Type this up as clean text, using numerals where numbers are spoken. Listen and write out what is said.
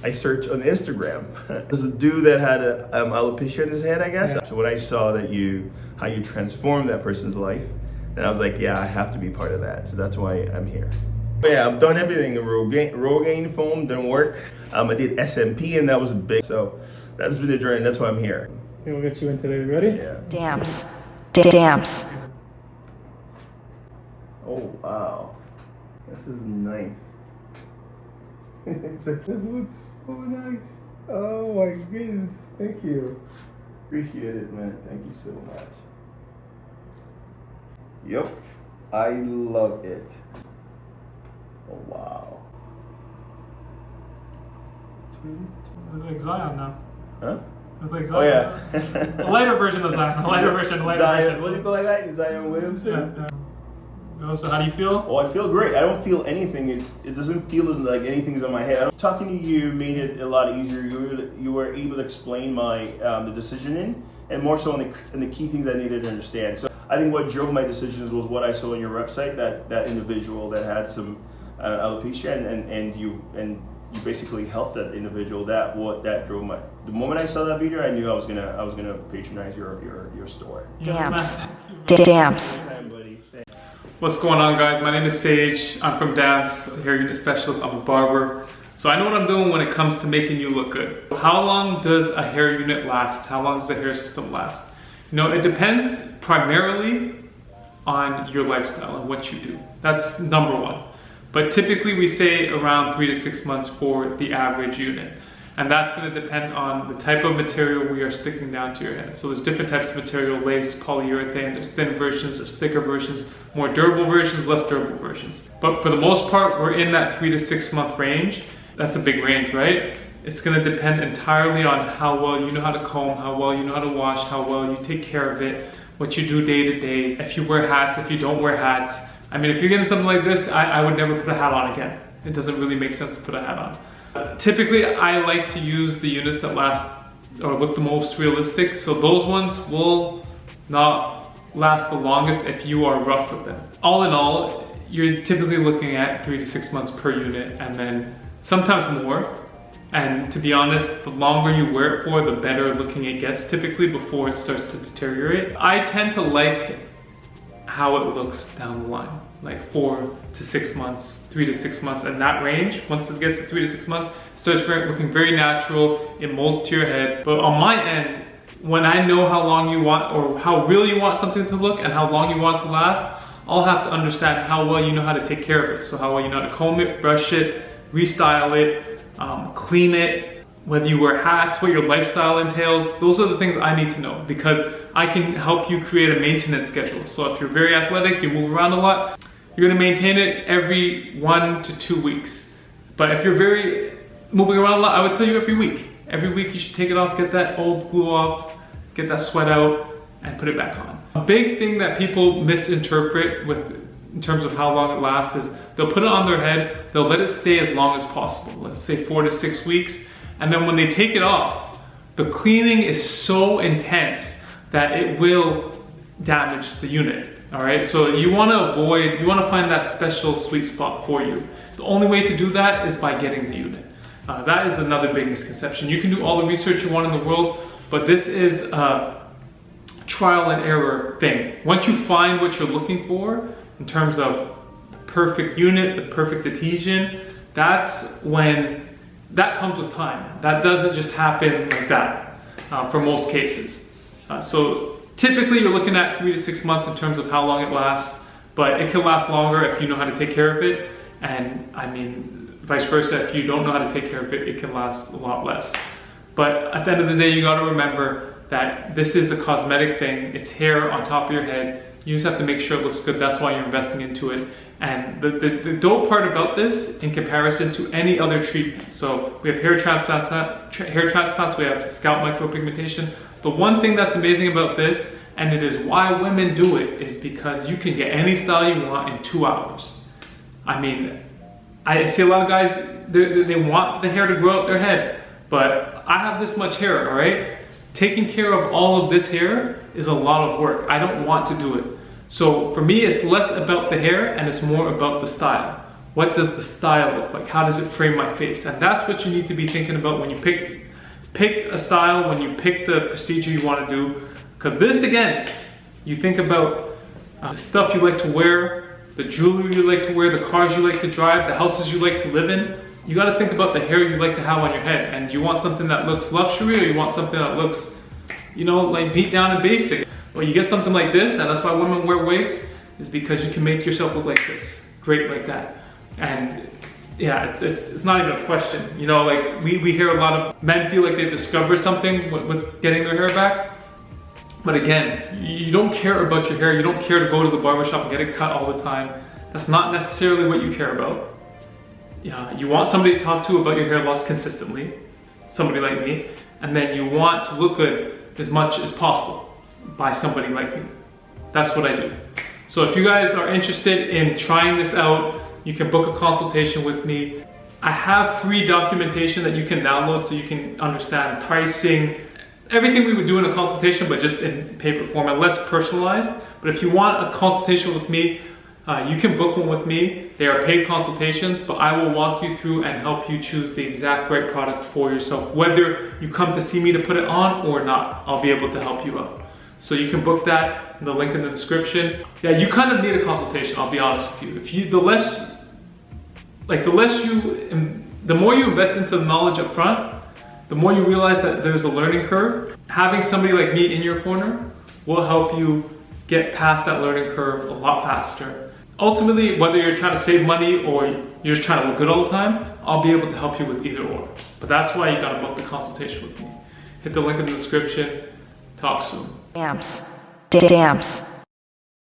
I searched on Instagram. There's a dude that had a alopecia in his head, I guess. Yeah. So when I saw that how you transformed that person's life, and I was like, yeah, I have to be part of that. So that's why I'm here. But yeah, I've done everything. The Rogaine foam didn't work. I did SMP and that was big. So that's been the journey. That's why I'm here. Okay, we'll get you in today. Ready? Yeah. Damps. Oh wow, this is nice. This looks so nice. Oh my goodness, thank you. Appreciate it, man. Thank you so much. Yep, I love it. Oh wow. Look like Zion now. Huh? Look like Zion. Oh yeah. A lighter version of Zion. A lighter version. Zion. What do you call that guy? Zion Williamson. Yeah. So how do you feel? Oh, I feel great. I don't feel anything. It doesn't feel as like anything's on my head. Talking to you made it a lot easier. You were able to explain my the decision and more so on the key things I needed to understand. So I think what drove my decisions was what I saw on your website. That individual that had some alopecia and you basically helped that individual. That drove my. The moment I saw that video, I knew I was gonna patronize your store. Damps. What's going on, guys? My name is Sage. I'm from Damps, the hair unit specialist. I'm a barber. So I know what I'm doing when it comes to making you look good. How long does a hair unit last? How long does the hair system last? You know, it depends primarily on your lifestyle and what you do. That's number one. But typically we say around 3 to 6 months for the average unit. And that's going to depend on the type of material we are sticking down to your head. So there's different types of material: lace, polyurethane, there's thin versions, there's thicker versions, more durable versions, less durable versions. But for the most part, we're in that 3 to 6 month range. That's a big range, right? It's going to depend entirely on how well you know how to comb, how well you know how to wash, how well you take care of it, what you do day to day, if you wear hats, if you don't wear hats. I mean, if you're getting something like this, I would never put a hat on again. It doesn't really make sense to put a hat on. Typically, I like to use the units that last or look the most realistic. So those ones will not last the longest if you are rough with them. All in all, you're typically looking at 3 to 6 months per unit, and then sometimes more. And to be honest, the longer you wear it for, the better looking it gets typically before it starts to deteriorate. I tend to like how it looks down the line, like 4 to 6 months, 3 to 6 months, and that range. Once it gets to 3 to 6 months, it starts looking very natural, it molds to your head. But on my end, when I know how long you want or how real you want something to look and how long you want it to last, I'll have to understand how well you know how to take care of it. So how well you know how to comb it, brush it, restyle it, clean it, whether you wear hats, what your lifestyle entails. Those are the things I need to know, because I can help you create a maintenance schedule. So if you're very athletic, you move around a lot, you're gonna maintain it every 1 to 2 weeks. But if you're very moving around a lot, I would tell you every week. Every week you should take it off, get that old glue off, get that sweat out, and put it back on. A big thing that people misinterpret in terms of how long it lasts is they'll put it on their head, they'll let it stay as long as possible, let's say 4 to 6 weeks, and then when they take it off, the cleaning is so intense that it will damage the unit. All right, so you want to find that special sweet spot for you. The only way to do that is by getting the unit. That is another big misconception. You can do all the research you want in the world, but this is a trial and error thing. Once you find what you're looking for in terms of the perfect unit, the perfect adhesion, that's when that comes with time. That doesn't just happen like that for most cases. So typically you're looking at 3 to 6 months in terms of how long it lasts, but it can last longer if you know how to take care of it. And I mean, vice versa, if you don't know how to take care of it, it can last a lot less. But at the end of the day, you gotta remember that this is a cosmetic thing. It's hair on top of your head. You just have to make sure it looks good. That's why you're investing into it. And the dope part about this in comparison to any other treatment. So we have hair transplants, we have scalp micropigmentation. The one thing that's amazing about this, and it is why women do it, is because you can get any style you want in 2 hours. I mean, I see a lot of guys, they want the hair to grow out their head, but I have this much hair, all right? Taking care of all of this hair is a lot of work. I don't want to do it. So for me, it's less about the hair and it's more about the style. What does the style look like? How does it frame my face? And that's what you need to be thinking about when you pick a style, when you pick the procedure you want to do. Because this, again, you think about the stuff you like to wear, the jewelry you like to wear, the cars you like to drive, the houses you like to live in. You got to think about the hair you like to have on your head. And you want something that looks luxury, or you want something that looks, you know, like beat down and basic. Well, you get something like this, and that's why women wear wigs, is because you can make yourself look like this. Great like that. And yeah, it's not even a question. You know, like we hear a lot of men feel like they discover something with getting their hair back. But again, you don't care about your hair. You don't care to go to the barbershop and get it cut all the time. That's not necessarily what you care about. Yeah, you want somebody to talk to about your hair loss consistently, somebody like me, and then you want to look good as much as possible by somebody like me. That's what I do. So if you guys are interested in trying this out, you can book a consultation with me. I have free documentation that you can download so you can understand pricing, everything we would do in a consultation, but just in paper form and less personalized. But if you want a consultation with me, you can book one with me. They are paid consultations, but I will walk you through and help you choose the exact right product for yourself. Whether you come to see me to put it on or not, I'll be able to help you out. So you can book that in the link in the description. Yeah, you kind of need a consultation, I'll be honest with you. The more you invest into the knowledge up front, the more you realize that there's a learning curve. Having somebody like me in your corner will help you get past that learning curve a lot faster. Ultimately, whether you're trying to save money or you're just trying to look good all the time, I'll be able to help you with either or. But that's why you gotta book the consultation with me. Hit the link in the description. Talk soon. Damps.